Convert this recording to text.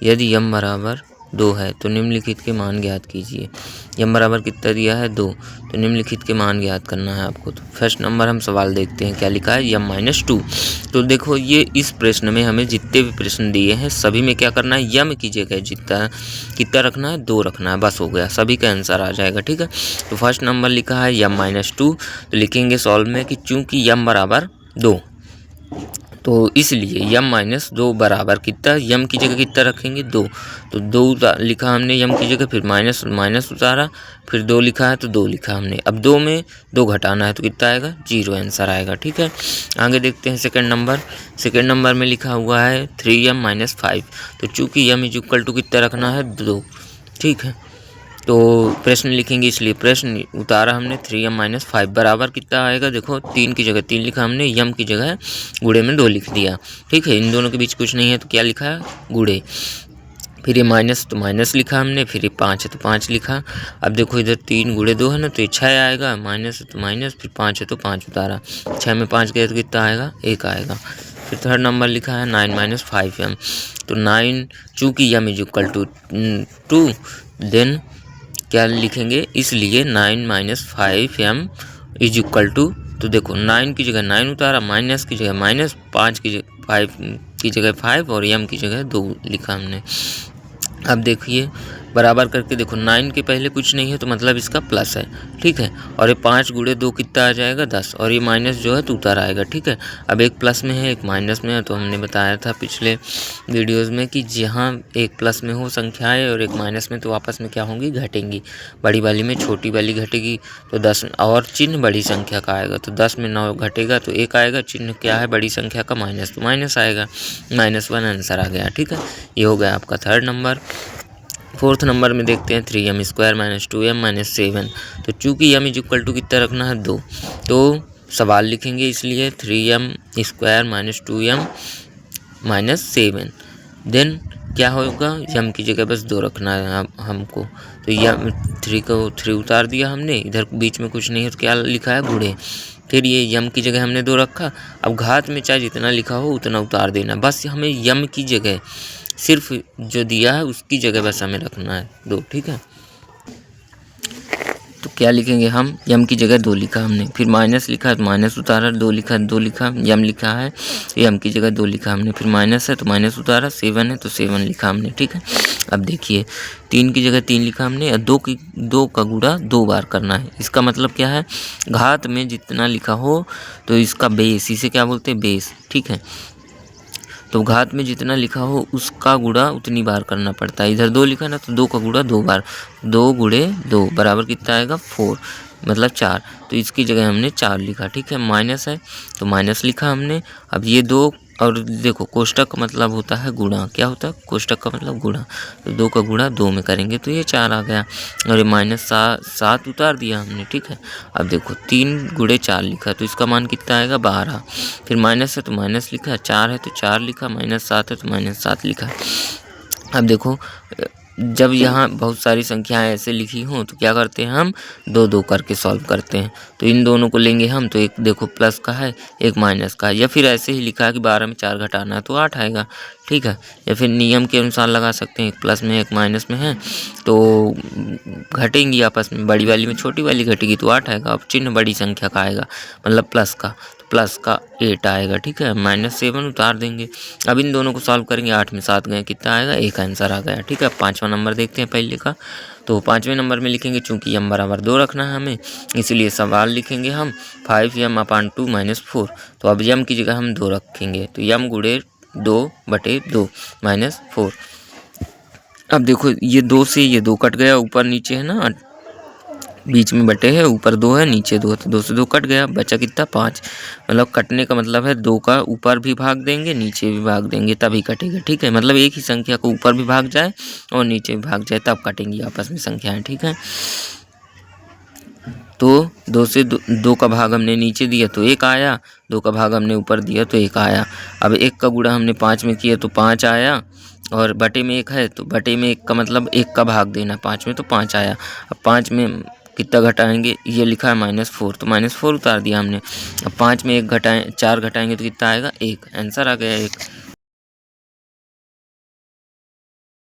यदि यम बराबर 2 है तो निम्नलिखित के मान ज्ञात कीजिए। यम बराबर कितना दिया है 2, तो निम्नलिखित के मान ज्ञात करना है आपको। तो फर्स्ट नंबर हम सवाल देखते हैं, क्या लिखा है, यम -2। तो देखो ये इस प्रश्न में हमें जितने भी प्रश्न दिए हैं सभी में क्या करना है, यम की जगह जितना कितना रखना है, 2 रखना है, बस हो गया, सभी का आंसर आ जाएगा। ठीक है, तो फर्स्ट नंबर लिखा है यम -2, तो लिखेंगे सॉल्व में कि चूंकि यम बराबर 2 तो इसलिए यम -2 बराबर कितना, यम की जगह कितना रखेंगे 2, तो 2 लिखा हमने यम की जगह, फिर माइनस माइनस उतारा, फिर 2 लिखा है तो 2 लिखा हमने। अब 2 में 2 घटाना है तो कितना आएगा, 0 आंसर आएगा। ठीक है, आगे देखते हैं सेकंड नंबर। सेकंड नंबर में लिखा हुआ है 3m - 5, तो चूँकि m = कितना रखना है 2। ठीक है, तो प्रश्न लिखेंगे, इसलिए प्रश्न उतारा हमने 3m - 5 बराबर कितना आएगा, देखो 3 की जगह 3 लिखा हमने, यम की जगह गुणे में 2 लिख दिया। ठीक है, इन दोनों के बीच कुछ नहीं है तो क्या लिखा है, गुणे। फिर ये माइनस तो माइनस लिखा हमने, फिर ये 5 है तो 5 लिखा। अब देखो इधर 3 × 2 है ना, तो ये 6 आएगा, माइनस है तो माइनस, फिर 5 है तो 5 उतारा, 6 में 5 गए तो कितना आएगा, 1 आएगा। फिर थर्ड नंबर लिखा है 9 - 5m, तो 9 चूँकि m = 2 देन क्या लिखेंगे, इसलिए 9 - 5m = तो देखो 9 की जगह 9 उतारा, माइनस की जगह माइनस, 5 की जगह 5 और m की जगह 2 लिखा हमने। अब देखिए बराबर करके देखो 9 के पहले कुछ नहीं है तो मतलब इसका प्लस है। ठीक है, और ये 5 × 2 कितना आ जाएगा 10, और ये माइनस जो है तो उतर आएगा। ठीक है, अब एक प्लस में है एक माइनस में है, तो हमने बताया था पिछले वीडियोज़ में कि जहाँ एक प्लस में हो संख्याएं और एक माइनस में तो आपस में क्या होंगी, घटेंगी। बड़ी वाली में छोटी वाली घटेगी तो 10, और चिन्ह बड़ी संख्या का आएगा तो 10 में 9 घटेगा तो 1 आएगा, चिन्ह क्या है बड़ी संख्या का, माइनस, तो माइनस आएगा, -1 आंसर आ गया। ठीक है, ये हो गया आपका थर्ड नंबर। फोर्थ नंबर में देखते हैं 3m² - 2m - 7, तो चूँकि m = कितना रखना है 2, तो सवाल लिखेंगे, इसलिए 3m² - 2m - 7 देन क्या होगा, m की जगह बस 2 रखना है हमको, तो यम 3 को 3 उतार दिया हमने, इधर बीच में कुछ नहीं है तो क्या लिखा है, गुणे। फिर ये यम की जगह हमने 2 रखा, अब घात में चाहे जितना लिखा हो उतना उतार देना, बस हमें यम की जगह सिर्फ जो दिया है उसकी जगह बस हमें रखना है 2। ठीक है, तो क्या लिखेंगे हम, यम की जगह 2 लिखा हमने, फिर माइनस लिखा तो माइनस उतारा, 2 लिखा 2 लिखा, यम लिखा है यम की जगह 2 लिखा हमने, फिर माइनस है तो माइनस उतारा, 7 है तो 7 लिखा हमने। ठीक है, अब देखिए 3 की जगह 3 लिखा हमने, 2 का गुणा 2 बार करना है। इसका मतलब क्या है, घात में जितना लिखा हो तो इसका बेस, इसे क्या बोलते हैं, बेस। ठीक है, तो घात में जितना लिखा हो उसका गुणा उतनी बार करना पड़ता है। इधर 2 लिखा ना, तो 2 का गुणा 2 बार, 2 × 2 बराबर कितना आएगा, 4 मतलब 4, तो इसकी जगह हमने 4 लिखा। ठीक है, माइनस है तो माइनस लिखा हमने। अब ये 2 और देखो कोष्टक का मतलब होता है गुणा, क्या होता है, कोष्टक का मतलब गुणा, तो 2 का गुणा 2 में करेंगे तो ये 4 आ गया, और ये -7 उतार दिया हमने। ठीक है, अब देखो 3 × 4 लिखा तो इसका मान कितना आएगा, 12, फिर माइनस है तो माइनस लिखा, 4 है तो 4 लिखा, -7 है तो -7 लिखा। अब देखो जब यहाँ बहुत सारी संख्याएं ऐसे लिखी हों तो क्या करते हैं, हम 2-2 करके सॉल्व करते हैं। तो इन दोनों को लेंगे हम, तो एक देखो प्लस का है एक माइनस का है, या फिर ऐसे ही लिखा है कि 12 में 4 घटाना है तो 8 आएगा। ठीक है, या फिर नियम के अनुसार लगा सकते हैं, एक प्लस में एक माइनस में है तो घटेंगी आपस में, बड़ी वाली में छोटी वाली घटेगी तो 8 आएगा। अब चिन्ह बड़ी संख्या का आएगा मतलब प्लस का, प्लस का 8 आएगा। ठीक है, -7 उतार देंगे। अब इन दोनों को सॉल्व करेंगे, 8 में 7 गए कितना आएगा, 1 आंसर आ गया। ठीक है, 5वां नंबर देखते हैं पहले का, तो 5वें नंबर में लिखेंगे चूँकि m = 2 रखना है हमें, इसलिए सवाल लिखेंगे हम 5m/2 - 4, तो अब m की जगह हम 2 रखेंगे, तो m × 2/2 - 4। अब देखो ये 2 से ये 2 कट गया, ऊपर नीचे है ना, बीच में बटे है, ऊपर 2 है नीचे 2 है, तो 2 से 2 कट गया, बचा कितना 5, मतलब कटने का मतलब है 2 का ऊपर भी भाग देंगे नीचे भी भाग देंगे तभी कटेगा। ठीक है, मतलब एक ही संख्या को ऊपर भी भाग जाए और नीचे भी भाग जाए तब कटेंगी आपस में संख्याएं। ठीक है, तो 2 से 2 का भाग हमने नीचे दिया तो 1 आया, 2 का भाग हमने ऊपर दिया तो 1 आया। अब 1 का गुणा हमने 5 में किया तो 5 आया, और बटे में 1 है तो बटे में 1 का मतलब 1 का भाग देना 5 में तो 5 आया। अब 5 में कितना घटाएंगे, ये लिखा है -4, तो -4 उतार दिया हमने। अब 5 में 1 घटाएं 4 घटाएंगे तो कितना आएगा, 1, आंसर आ गया 1।